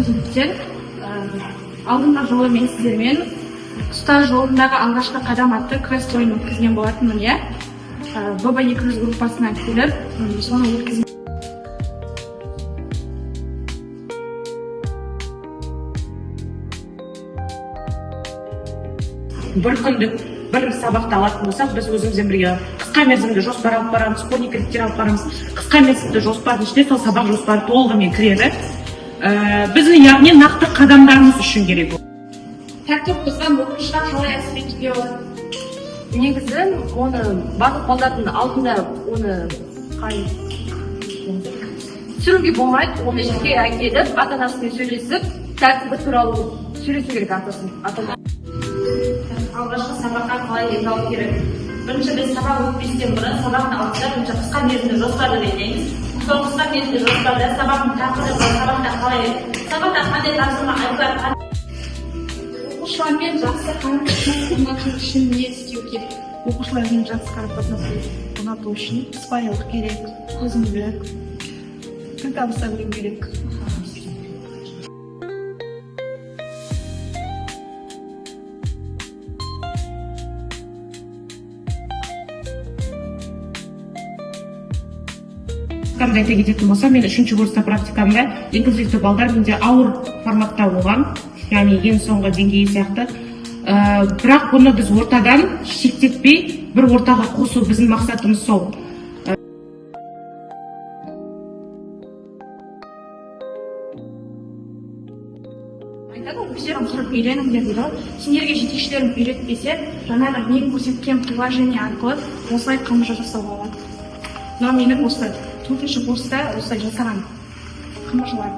студенттер, алдыңғы жолы мен сіздермен ұстаз жолындағы алғашқы қадам атты квест ойын өткізген болатынмын, иә. ББ 200 группасына келіп, соны өткізген. Бір күндік бір сабақты алатын болсақ, біз өзімізбен бірге қысқа мерзімді жоспар алып барамыз, кодниктерді алып барамыз. Қысқа мерзімді жоспардың ішінде сол сабақ жоспары толығымен кіреді. Біздің яғни нақты қадамдарымыз үшін керек. Тәртіп бұзған оқушыға қалай әсер етуге болады? Негізі оны барлық балдардың алдында оны түсіруге болмайды. Оны жеке әкеліп, ата-анасымен сөйлесіп, тәртібі туралы сөйлесу керек ата-анасымен. Алғашқы сабаққа қалай дайындалу керек? Бірінші біз сабақ өтпестен бұрын сабақтың алдында бірінші қысқа мерзімді жоспарды дайындаймыз. Сол қысқа мерзімді жоспарда сабақтың тақырыбы, сабақта қандай тапсырма айтылады. Оқушылармен жақсы қарым-қатынас орнату үшін не істеу керек? Оқушылармен жақсы қарым-қатынас орнату үшін сыпайылық керек, төзімділік, тіл табыса білу керек. Айта кететін болса, мен 3-ші курста практикамда инклюзивті балдар менде ауыр форматта болған, яғни ең соңғы деңгейі сияқты. Бірақ бұны біз ортадан шектетпей, бір ортаға қосу біздің мақсатымыз сол. Айтады, өздерің құрып үйреніңдер дейді. Сендерге жетекшілерің үйретпесе, жаңағы мен көрсеткен приложение арқылы осылай қылмыс жасауға болады. Но менің осы 4-ші курста осылай жасаған қылмысшылар.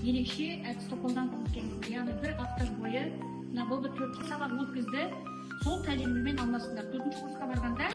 Ерекше әдісті қолданып өткен. Яғни бір апта бойы ББ 4 сабақ өткізді. Сол тәжірибемен алмасыңдар. 4-ші курсқа барғанда